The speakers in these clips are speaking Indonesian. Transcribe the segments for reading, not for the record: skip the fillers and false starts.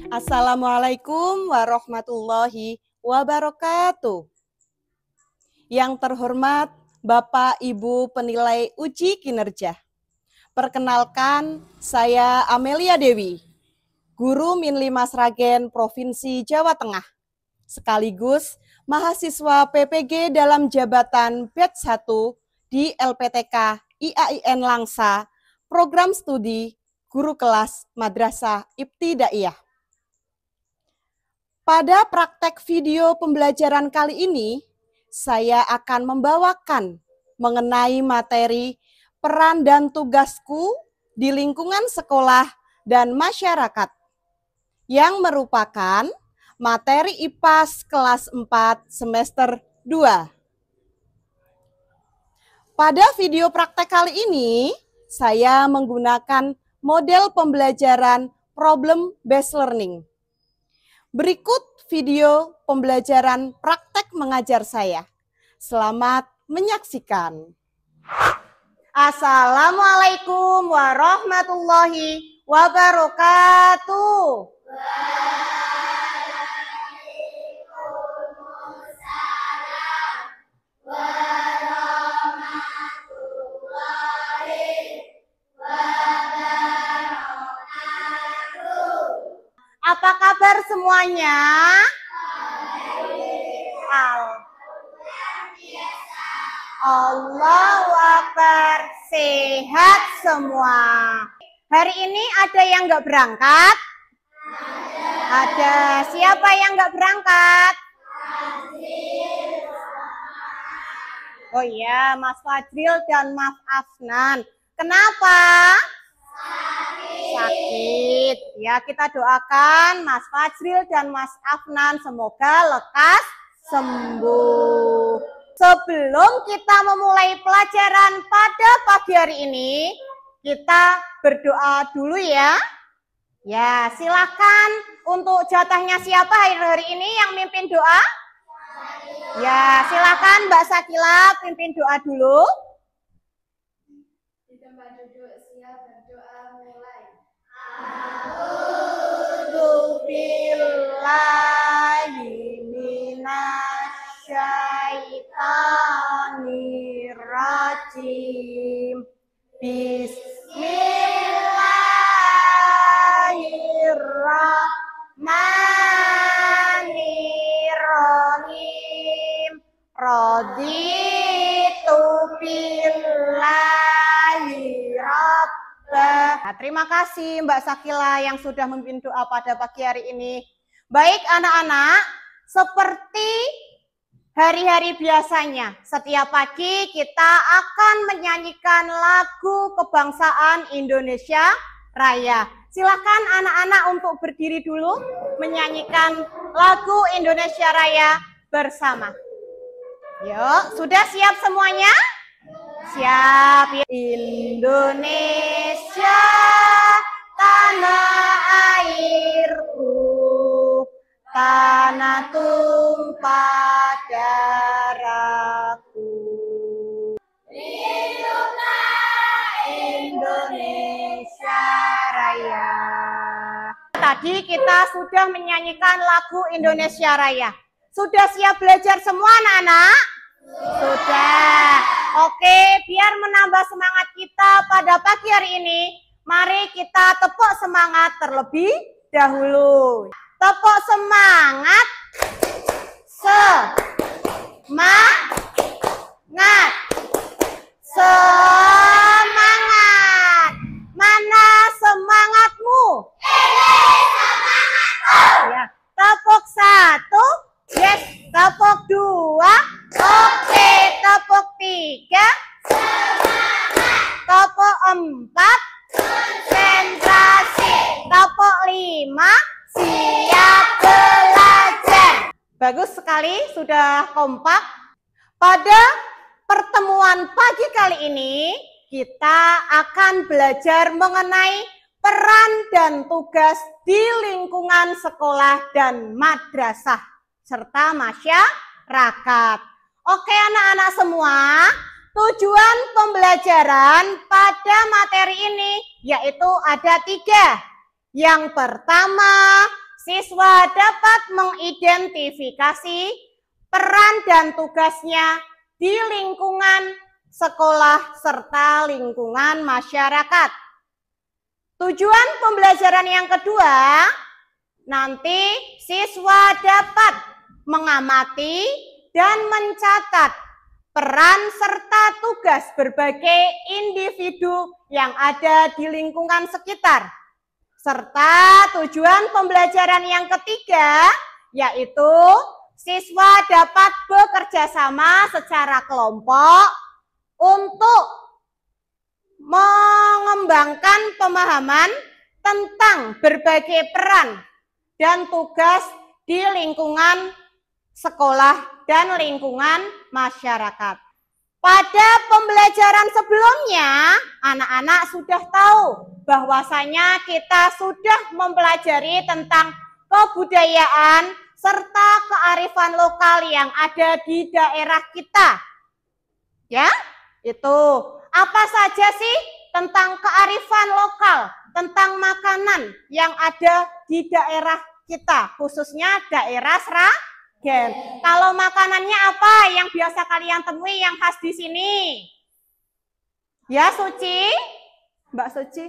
Assalamualaikum warahmatullahi wabarakatuh. Yang terhormat Bapak Ibu penilai uji kinerja. Perkenalkan, saya Amelia Dewi, Guru Min 5 Sragen Provinsi Jawa Tengah, sekaligus mahasiswa PPG dalam jabatan Batch 1 di LPTK IAIN Langsa, Program Studi Guru Kelas Madrasah Ibtidaiyah. Pada praktek video pembelajaran kali ini, saya akan membawakan mengenai materi peran dan tugasku di lingkungan sekolah dan masyarakat, yang merupakan materi IPAS kelas 4 semester 2. Pada video praktek kali ini, saya menggunakan model pembelajaran problem based learning. Berikut video pembelajaran praktek mengajar saya. Selamat menyaksikan. Assalamualaikum warahmatullahi wabarakatuh. Waalaikumsalam warahmatullahi wabarakatuh. Apa kabar semuanya? Allahu Akbar, sehat semua. Hari ini ada yang nggak berangkat? Ada. Siapa yang nggak berangkat? Oh iya, Mas Fadril dan Mas Afnan. Kenapa? Sakit. Ya, kita doakan Mas Fadril dan Mas Afnan semoga lekas sembuh. Sebelum kita memulai pelajaran pada pagi hari ini, kita berdoa dulu ya. Ya, silakan untuk jatahnya siapa hari ini yang mimpin doa? Ya, silakan Mbak Sakila pimpin doa dulu. Di tempat duduk siap berdoa mulai. A'udzu billahi minasyaitonir rajim. Bismillahirrahmanirrahim. Raditu billahi rabbah. Nah, terima kasih Mbak Sakila yang sudah memimpin doa pada pagi hari ini. Baik anak-anak, seperti hari-hari biasanya, setiap pagi kita akan menyanyikan lagu kebangsaan Indonesia Raya. Silakan anak-anak untuk berdiri dulu menyanyikan lagu Indonesia Raya bersama. Yuk, sudah siap semuanya? Siap. Indonesia, tanah airku, tanah tumpah darahku. Lindungilah Indonesia Raya. Tadi kita sudah menyanyikan lagu Indonesia Raya. Sudah siap belajar semua anak-anak? Sudah. Oke, biar menambah semangat kita pada pagi hari ini, mari kita tepuk semangat terlebih dahulu. Tepuk semangat. Semangat. Semangat. Mana semangatmu? Ini semangatku. Ya, tepuk satu. Yes, tepuk dua. Oke, tepuk tiga. Semangat. Tepuk empat. Konsentrasi. Tepuk lima. Siap belajar. Bagus sekali, sudah kompak. Pada pertemuan pagi kali ini, kita akan belajar mengenai peran dan tugas di lingkungan sekolah dan madrasah, serta masyarakat. Oke anak-anak semua, tujuan pembelajaran pada materi ini yaitu ada 3. Yang pertama, siswa dapat mengidentifikasi peran dan tugasnya di lingkungan sekolah serta lingkungan masyarakat. Tujuan pembelajaran yang kedua, nanti siswa dapat mengamati dan mencatat peran serta tugas berbagai individu yang ada di lingkungan sekitar. Serta tujuan pembelajaran yang ketiga, yaitu siswa dapat bekerja sama secara kelompok untuk mengembangkan pemahaman tentang berbagai peran dan tugas di lingkungan sekolah dan lingkungan masyarakat. Pada pembelajaran sebelumnya, anak-anak sudah tahu bahwasanya kita sudah mempelajari tentang kebudayaan serta kearifan lokal yang ada di daerah kita. Ya, itu apa saja sih tentang kearifan lokal, tentang makanan yang ada di daerah kita, khususnya daerah Sragen. Kalau makanannya apa yang biasa kalian temui yang khas di sini? Ya, Suci? Mbak Suci?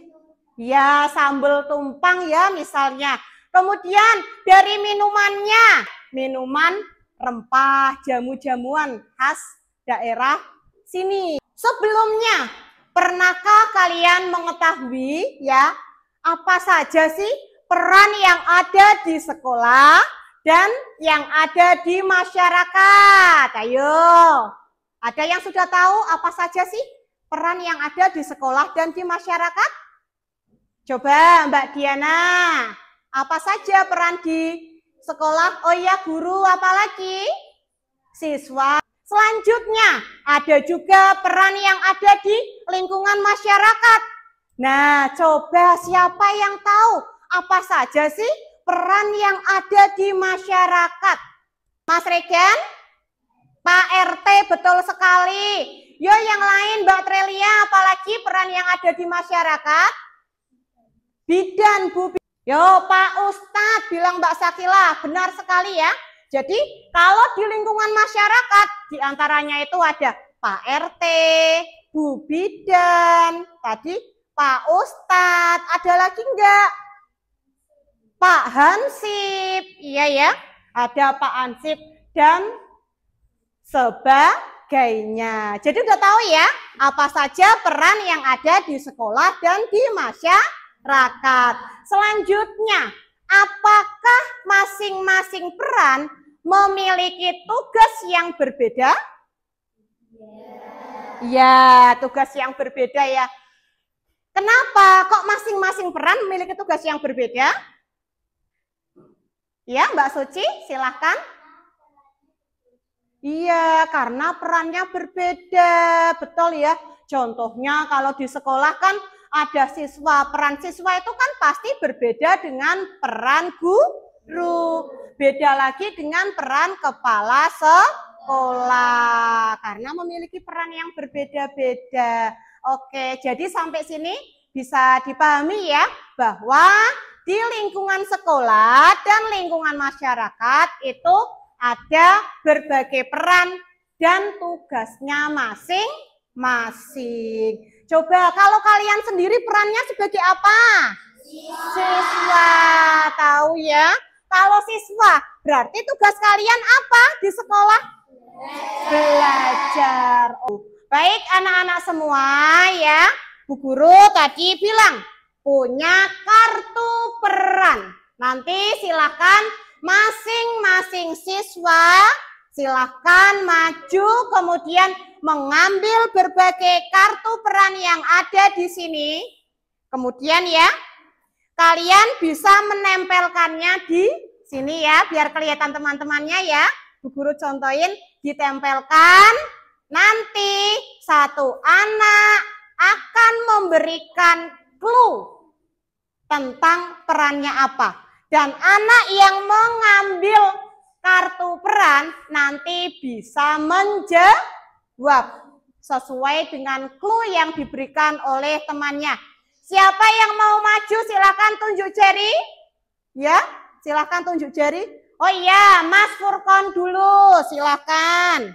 Ya, sambal tumpang ya misalnya. Kemudian dari minumannya, minuman rempah, jamu-jamuan khas daerah sini. Sebelumnya, pernahkah kalian mengetahui ya apa saja sih peran yang ada di sekolah dan yang ada di masyarakat? Ayo, ada yang sudah tahu apa saja sih peran yang ada di sekolah dan di masyarakat? Coba Mbak Diana, apa saja peran di sekolah? Oh ya, guru, apalagi? Siswa. Selanjutnya, ada juga peran yang ada di lingkungan masyarakat. Nah, coba siapa yang tahu apa saja sih peran yang ada di masyarakat? Mas Regan? Pak RT, betul sekali. Yo, yang lain Mbak Trelia, apalagi peran yang ada di masyarakat? Bidan, Bu. Yo, Pak Ustadz, bilang Mbak Sakila, benar sekali ya. Jadi, kalau di lingkungan masyarakat, diantaranya itu ada Pak RT, Bu Bidan, tadi Pak Ustadz, ada lagi enggak? Pak Hansip, iya ya, ada Pak Hansip dan sebagainya. Jadi udah tahu ya, apa saja peran yang ada di sekolah dan di masyarakat. Selanjutnya, apakah masing-masing peran memiliki tugas yang berbeda? Ya, tugas yang berbeda ya. Kenapa kok masing-masing peran memiliki tugas yang berbeda? Ya, Mbak Suci, silahkan. Iya, karena perannya berbeda, betul ya. Contohnya kalau di sekolah kan ada siswa, peran siswa itu kan pasti berbeda dengan peran guru. Beda lagi dengan peran kepala sekolah, karena memiliki peran yang berbeda-beda. Oke, jadi sampai sini bisa dipahami ya, bahwa di lingkungan sekolah dan lingkungan masyarakat itu ada berbagai peran dan tugasnya masing-masing. Coba kalau kalian sendiri perannya sebagai apa? Siswa. Tahu ya? Kalau siswa, berarti tugas kalian apa di sekolah? Belajar. Oh, baik anak-anak semua ya. Bu Guru tadi bilang punya kartu peran. Nanti silakan masing-masing siswa silakan maju kemudian mengambil berbagai kartu peran yang ada di sini. Kemudian ya, kalian bisa menempelkannya di sini ya, biar kelihatan teman-temannya ya. Bu Guru contohin, ditempelkan. Nanti satu anak akan memberikan clue tentang perannya apa. Dan anak yang mengambil kartu peran nanti bisa menjawab sesuai dengan clue yang diberikan oleh temannya. Siapa yang mau maju silakan tunjuk jari. Ya, Silahkan tunjuk jari. Oh iya, Mas Furkon dulu, silahkan.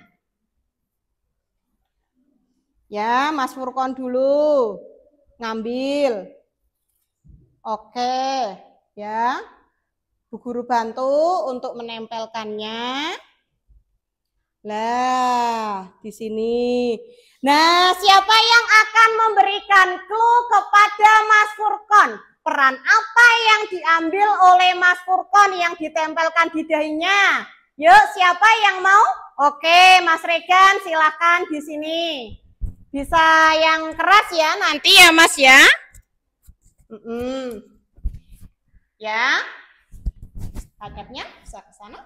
Ya, Mas Furkon dulu. Ngambil. Oke, ya. Bu Guru bantu untuk menempelkannya. Lah, di sini. Nah, siapa yang akan memberikan clue kepada Mas Furkon? Peran apa yang diambil oleh Mas Furkon yang ditempelkan di dahinya? Yuk, siapa yang mau? Oke, Mas Regan, silakan di sini. Bisa yang keras ya nanti ya, Mas ya. Ya, hadapnya bisa ke sana.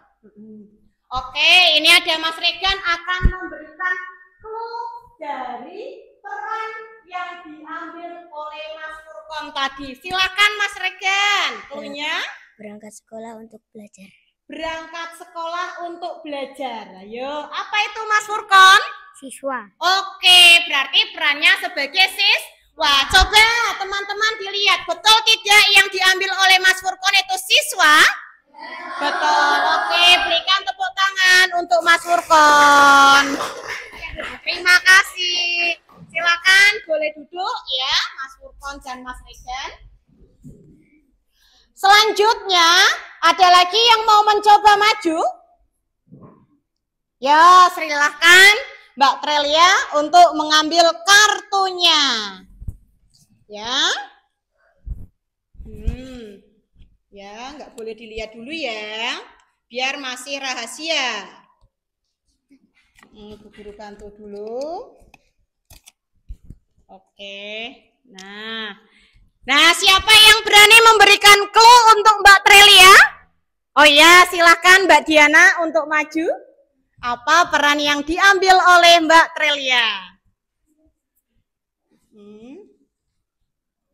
Oke, ini ada Mas Regan akan memberikan clue dari peran yang diambil oleh Mas Furkon tadi. Silakan Mas Regan, cluenya. Berangkat sekolah untuk belajar. Berangkat sekolah untuk belajar. Ayo, apa itu Mas Furkon? Siswa. Oke, berarti perannya sebagai siswa. Coba teman-teman dilihat, betul tidak yang diambil oleh Mas Furkon itu siswa? Betul. Oke, berikan tepuk tangan untuk Mas Furkon. Terima kasih. Silakan boleh duduk ya, Mas Furkon dan Mas Regan. Selanjutnya, ada lagi yang mau mencoba maju? Ya, silakan Mbak Trelia untuk mengambil kartunya. Ya. Ya, nggak boleh dilihat dulu ya, biar masih rahasia. Bu Guru bantu dulu. Oke, nah siapa yang berani memberikan clue untuk Mbak Trelia? Oh ya, silahkan Mbak Diana untuk maju. Apa peran yang diambil oleh Mbak Trelia?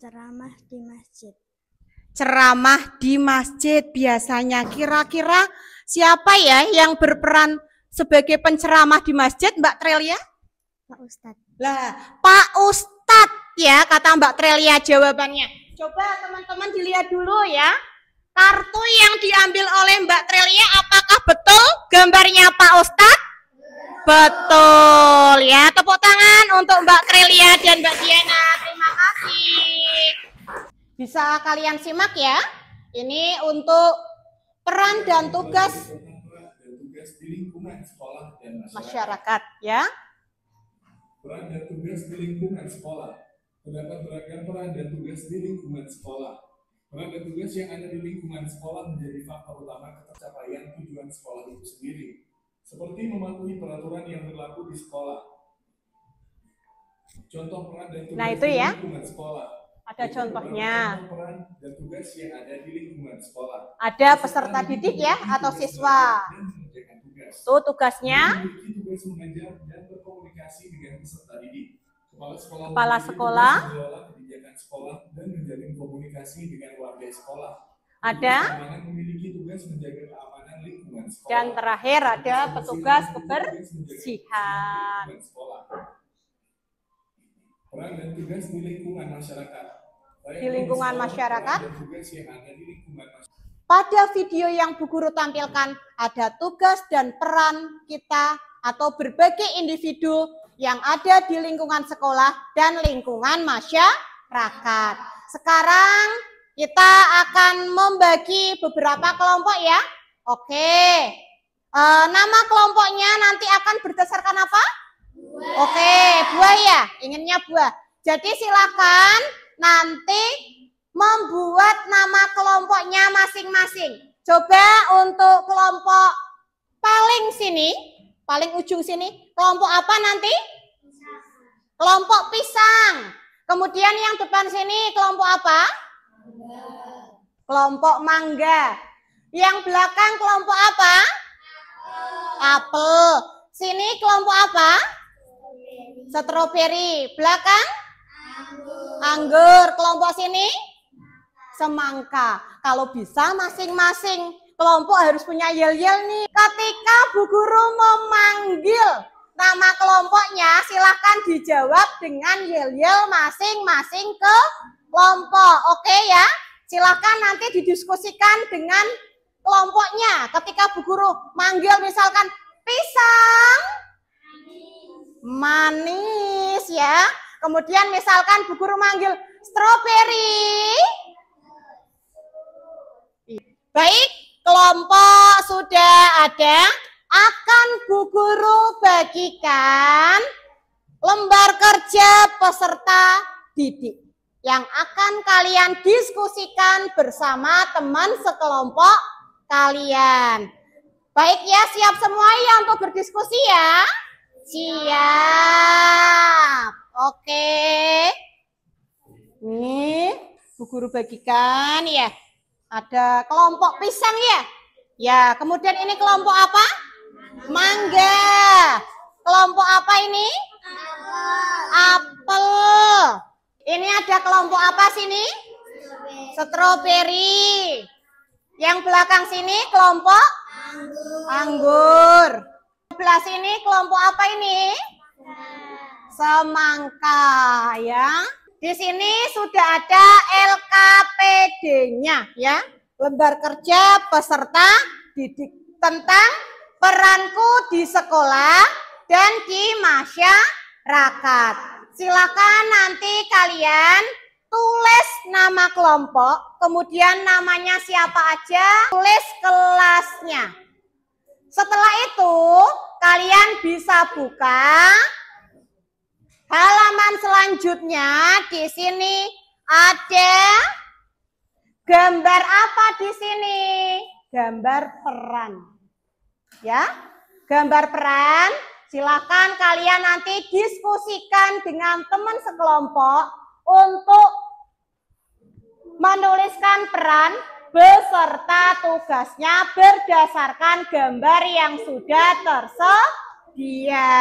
Ceramah di masjid. Ceramah di masjid biasanya. Kira-kira siapa ya yang berperan sebagai penceramah di masjid, Mbak Trelia? Pak Ustadz. Lah, Pak Ustadz ya, kata Mbak Trelia jawabannya. Coba teman-teman dilihat dulu ya. Kartu yang diambil oleh Mbak Trelia, apakah betul gambarnya Pak Ustadz? Betul ya. Tepuk tangan untuk Mbak Trelia dan Mbak Diana. Terima kasih. Bisa kalian simak ya. Ini untuk peran dan tugas di lingkungan sekolah dan masyarakat ya. Peran dan tugas di lingkungan sekolah. Terdapat beragam peran dan tugas di lingkungan sekolah. Peran dan tugas yang ada di lingkungan sekolah menjadi faktor utama tercapaian tujuan sekolah itu sendiri. Seperti mematuhi peraturan yang berlaku di sekolah. Contoh peran dan tugas itu di ya. lingkungan sekolah. Ada contohnya. Peran dan tugas yang ada di lingkungan sekolah. Ada peserta didik ya atau siswa. Tuh tugasnya. Tugas mengajar dan berkomunikasi dengan peserta didik. Kepala sekolah. Mengelola kebijakan sekolah dan menjalin komunikasi dengan warga sekolah. Ada. Memiliki tugas menjaga keamanan lingkungan sekolah. Dan terakhir ada petugas kebersihan. Peran dan tugas di lingkungan masyarakat. Di lingkungan masyarakat. Tugas yang ada di lingkungan masyarakat. Pada video yang Bu Guru tampilkan ada tugas dan peran kita atau berbagai individu yang ada di lingkungan sekolah dan lingkungan masyarakat. Sekarang kita akan membagi beberapa kelompok ya. Oke. Nama kelompoknya nanti akan berdasarkan apa? Buah. Oke, buah ya. Inginnya buah. Jadi silakan nanti membuat nama kelompoknya masing-masing. Coba untuk kelompok paling sini, paling ujung sini, kelompok apa nanti? Kelompok pisang. Kemudian yang depan sini kelompok apa? Kelompok mangga. Yang belakang kelompok apa? Apel. Sini kelompok apa? Stroberi. Belakang? Anggur. Kelompok sini? Semangka. Kalau bisa masing-masing kelompok harus punya yel-yel nih. Ketika Bu Guru memanggil nama kelompoknya, silahkan dijawab dengan yel-yel masing-masing ke kelompok. Oke ya? Silahkan nanti didiskusikan dengan kelompoknya. Ketika Bu Guru manggil misalkan pisang manis ya. Kemudian misalkan Bu Guru manggil stroberi. Baik, kelompok sudah ada. Akan Bu Guru bagikan lembar kerja peserta didik yang akan kalian diskusikan bersama teman sekelompok kalian. Baik ya, siap semua ya untuk berdiskusi ya? Siap. Oke. Nih, Bu Guru bagikan ya. Ada kelompok pisang ya? Ya, kemudian ini kelompok apa? Mangga. Kelompok apa ini? Apel. Ini ada kelompok apa sini? Stroberi. Yang belakang sini kelompok anggur. Sebelah sini kelompok apa ini? Semangka ya. Di sini sudah ada LKPD-nya ya. Lembar kerja peserta didik tentang peranku di sekolah dan di masyarakat. Silakan nanti kalian tulis nama kelompok, kemudian namanya siapa aja, tulis kelasnya. Setelah itu, kalian bisa buka halaman selanjutnya. Di sini ada gambar apa di sini? Gambar peran. Ya, gambar peran. Silakan kalian nanti diskusikan dengan teman sekelompok untuk menuliskan peran beserta tugasnya berdasarkan gambar yang sudah tersedia.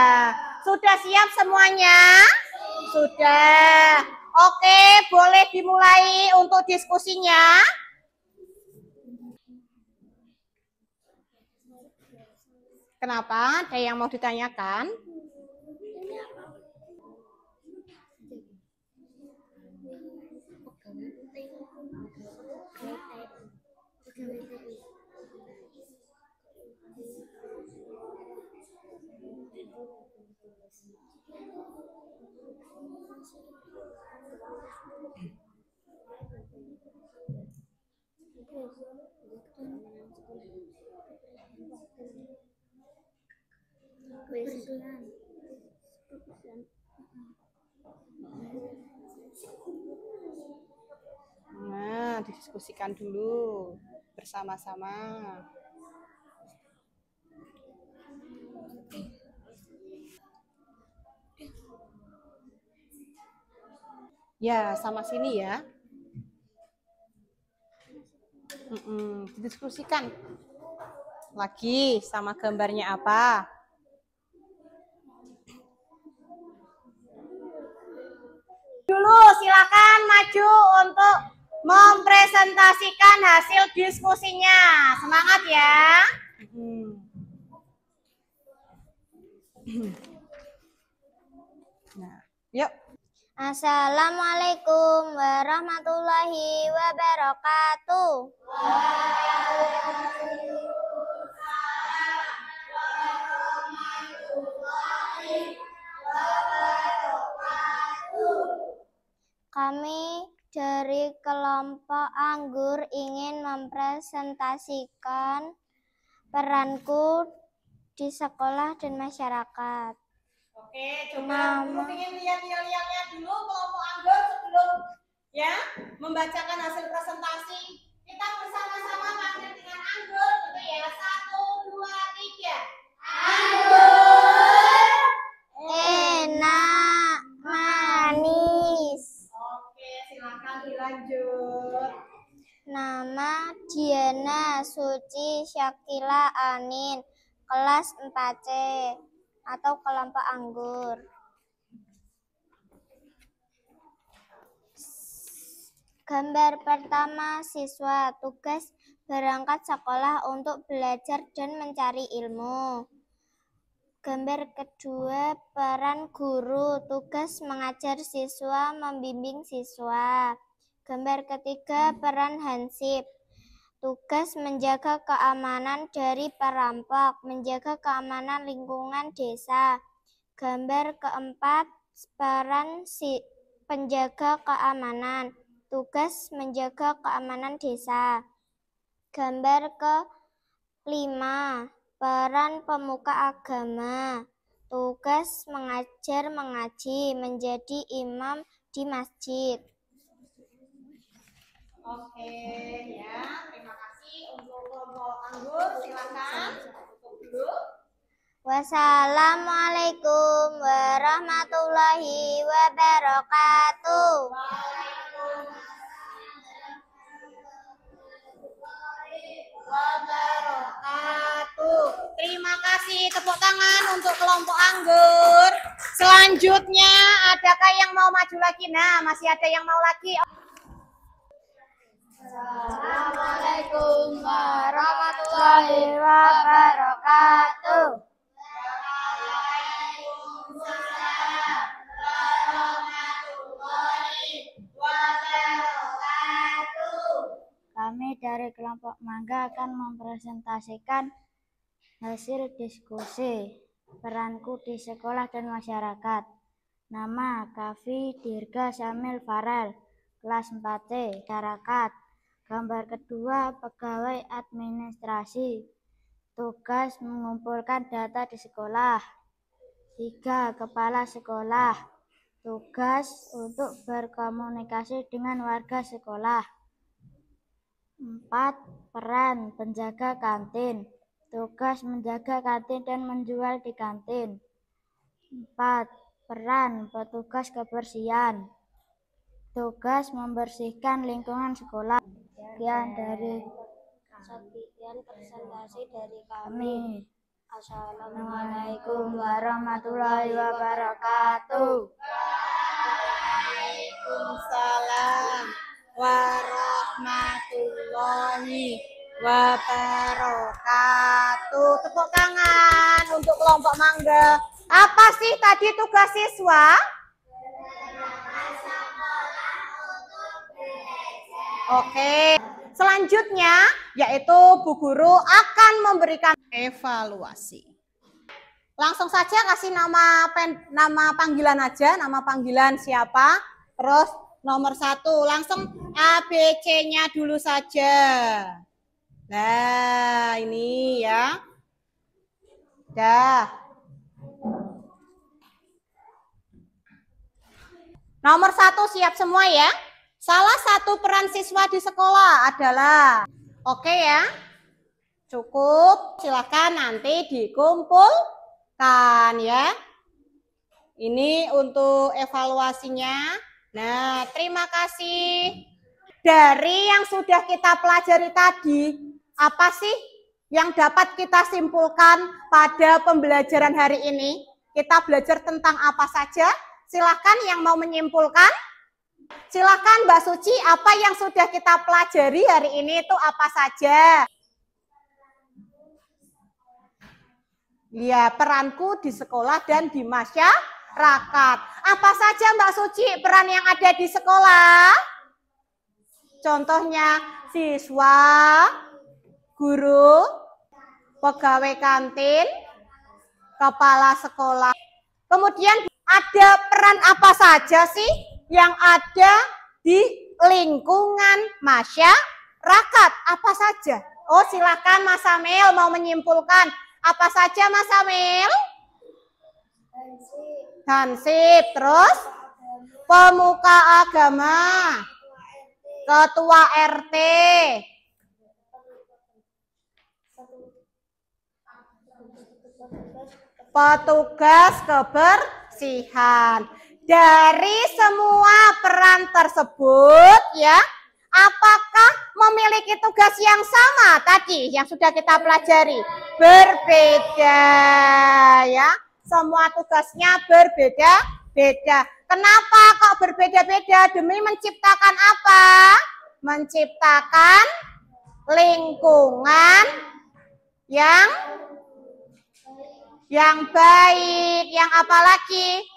Sudah siap semuanya? Sudah. Oke, boleh dimulai untuk diskusinya. Kenapa? Ada yang mau ditanyakan? Nah, didiskusikan dulu bersama-sama. Ya, sama sini ya. Didiskusikan lagi sama gambarnya apa. Dulu silakan maju untuk mempresentasikan hasil diskusinya. Semangat ya. Nah, yuk. Assalamualaikum warahmatullahi wabarakatuh. Kami dari kelompok anggur ingin mempresentasikan peranku di sekolah dan masyarakat. Oke, coba ingin lihat yel-yelnya dulu kelompok anggur sebelum ya membacakan hasil presentasi. Kita bersama-sama panggil dengan anggur gitu ya. 1, 2, 3. Anggur enak, manis. Oke, silakan dilanjut. Nama Diana Suci Syakila Anin, kelas 4C atau kelompok anggur. Gambar pertama siswa, tugas berangkat sekolah untuk belajar dan mencari ilmu. Gambar kedua, peran guru, tugas mengajar siswa, membimbing siswa. Gambar ketiga, peran hansip, Tugas menjaga keamanan dari perampok, menjaga keamanan lingkungan desa. Gambar keempat, peran si penjaga keamanan. Tugas menjaga keamanan desa. Gambar kelima, peran pemuka agama. Tugas mengajar mengaji, menjadi imam di masjid. Oke, ya. Terima kasih untuk kelompok anggur. Silakan tutup dulu. Wassalamualaikum warahmatullahi wabarakatuh. Wabarakatuh. Terima kasih, tepuk tangan untuk kelompok anggur. Selanjutnya, adakah yang mau maju lagi? Nah, masih ada yang mau lagi. Assalamualaikum warahmatullahi wabarakatuh. Kami dari kelompok Mangga akan mempresentasikan hasil diskusi peranku di sekolah dan masyarakat. Nama Kavi Dirga Syamil Farel, kelas 4C, masyarakat. Gambar kedua, pegawai administrasi. Tugas mengumpulkan data di sekolah. 3. Kepala sekolah. Tugas untuk berkomunikasi dengan warga sekolah. 4. Peran penjaga kantin. Tugas menjaga kantin dan menjual di kantin. 4. Peran petugas kebersihan. Tugas membersihkan lingkungan sekolah. Sekian presentasi dari kami. Assalamualaikum warahmatullahi wabarakatuh. Waalaikumsalam warahmatullahi wabarakatuh. Tepuk tangan untuk kelompok Mangga. Apa sih tadi tugas siswa? Oke, selanjutnya yaitu Bu Guru akan memberikan evaluasi. Langsung saja kasih nama panggilan aja, nama panggilan siapa, terus nomor 1, langsung ABC-nya dulu saja. Nah, ini ya. Dah. Nomor 1 siap semua ya? Salah satu peran siswa di sekolah adalah, oke ya, cukup, silakan nanti dikumpulkan ya. Ini untuk evaluasinya. Nah, terima kasih. Dari yang sudah kita pelajari tadi, apa sih yang dapat kita simpulkan pada pembelajaran hari ini? Kita belajar tentang apa saja? Silakan yang mau menyimpulkan. Silakan Mbak Suci, apa yang sudah kita pelajari hari ini itu apa saja? Ya, peranku di sekolah dan di masyarakat. Apa saja Mbak Suci peran yang ada di sekolah? Contohnya siswa, guru, pegawai kantin, kepala sekolah. Kemudian ada peran apa saja sih yang ada di lingkungan masyarakat? Apa saja? Oh, silakan Mas Amil mau menyimpulkan. Apa saja Mas Amil? Hansip, terus pemuka agama, ketua RT, petugas kebersihan. Dari semua peran tersebut ya, apakah memiliki tugas yang sama tadi yang sudah kita pelajari? Berbeda ya. Semua tugasnya berbeda-beda. Kenapa kok berbeda-beda? Demi menciptakan apa? Menciptakan lingkungan yang baik, yang apa lagi?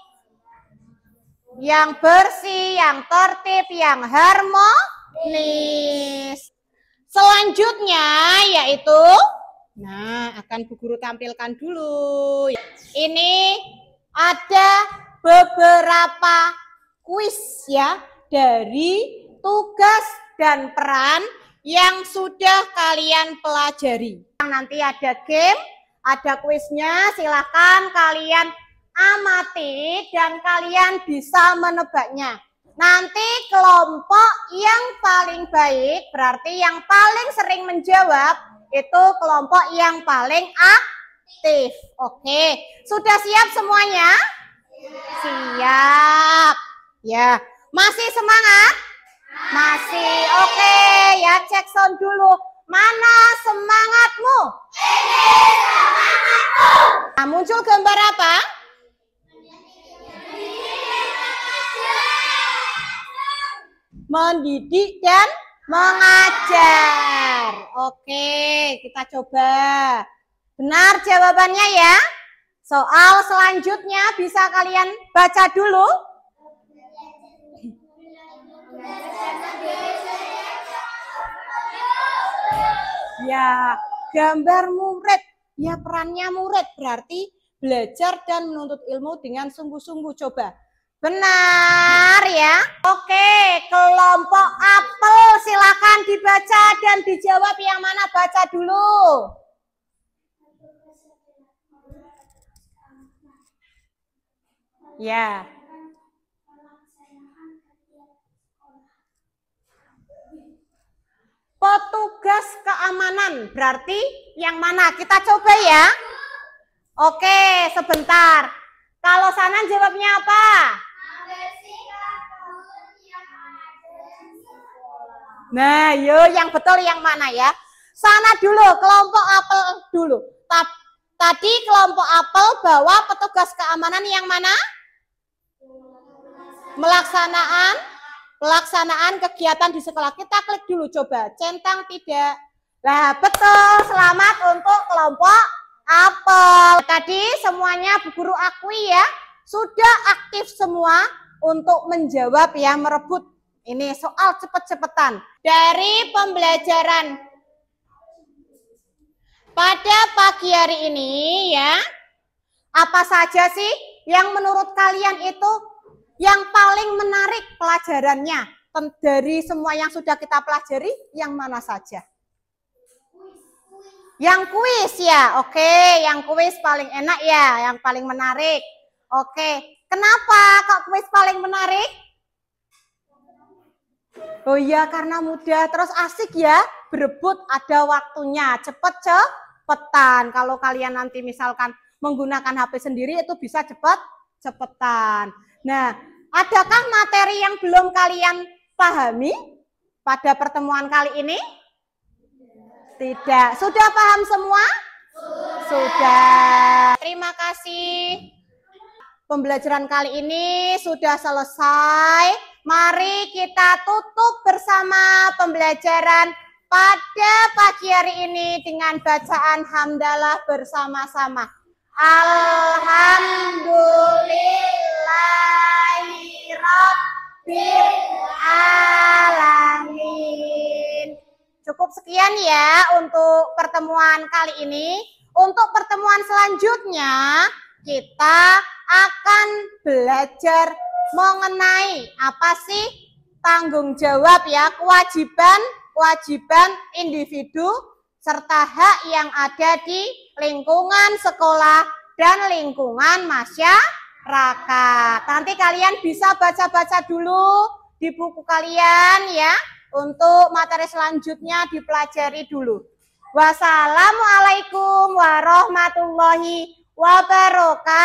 Yang bersih, yang tertib, yang harmonis. Selanjutnya selanjutnya yaitu, nah akan Bu Guru tampilkan dulu. Ini ada beberapa kuis ya dari tugas dan peran yang sudah kalian pelajari. Nanti ada game, ada kuisnya, silahkan kalian amati dan kalian bisa menebaknya. Nanti kelompok yang paling baik, berarti yang paling sering menjawab, itu kelompok yang paling aktif. Oke, sudah siap semuanya? Siap. Ya, masih semangat? Masih. Oke, ya cek sound dulu. Mana semangatmu? Ini semangatmu. Nah, muncul gambar apa? Mendidik dan mengajar. Oke, kita coba. Benar jawabannya ya. Soal selanjutnya bisa kalian baca dulu. Ya, gambar murid. Ya, perannya murid berarti belajar dan menuntut ilmu dengan sungguh-sungguh. Coba. Benar ya. Oke, kelompok apel silakan dibaca dan dijawab yang mana, baca dulu. Ya. Petugas keamanan berarti yang mana? Kita coba ya. Oke, sebentar. Kalau sana jawabnya apa? Nah, yo yang betul yang mana ya? Sana dulu, kelompok apel dulu. Tadi kelompok apel bawa petugas keamanan yang mana? Pelaksanaan kegiatan di sekolah. Kita klik dulu coba, centang tidak. Nah, betul. Selamat untuk kelompok apel. Tadi semuanya Bu Guru akui ya, sudah aktif semua untuk menjawab ya, merebut ini soal cepet-cepetan. Dari pembelajaran pada pagi hari ini ya, apa saja sih yang menurut kalian itu yang paling menarik pelajarannya? Dari semua yang sudah kita pelajari, yang mana saja? Yang kuis ya, oke, yang kuis paling enak ya, yang paling menarik. Oke, kenapa kok kuis paling menarik? Oh iya, karena mudah, terus asik ya, berebut, ada waktunya, cepet-cepetan. Kalau kalian nanti misalkan menggunakan HP sendiri itu bisa cepetan. Nah, adakah materi yang belum kalian pahami pada pertemuan kali ini? Tidak. Sudah paham semua? Sudah. Terima kasih. Pembelajaran kali ini sudah selesai. Mari kita tutup bersama pembelajaran pada pagi hari ini dengan bacaan hamdalah bersama-sama. Alhamdulillahirabbil alamin. Cukup sekian ya untuk pertemuan kali ini. Untuk pertemuan selanjutnya kita akan belajar mengenai apa sih tanggung jawab ya, kewajiban individu serta hak yang ada di lingkungan sekolah dan lingkungan masyarakat. Nanti kalian bisa baca-baca dulu di buku kalian ya, untuk materi selanjutnya dipelajari dulu. Wassalamualaikum warahmatullahi wabarakatuh.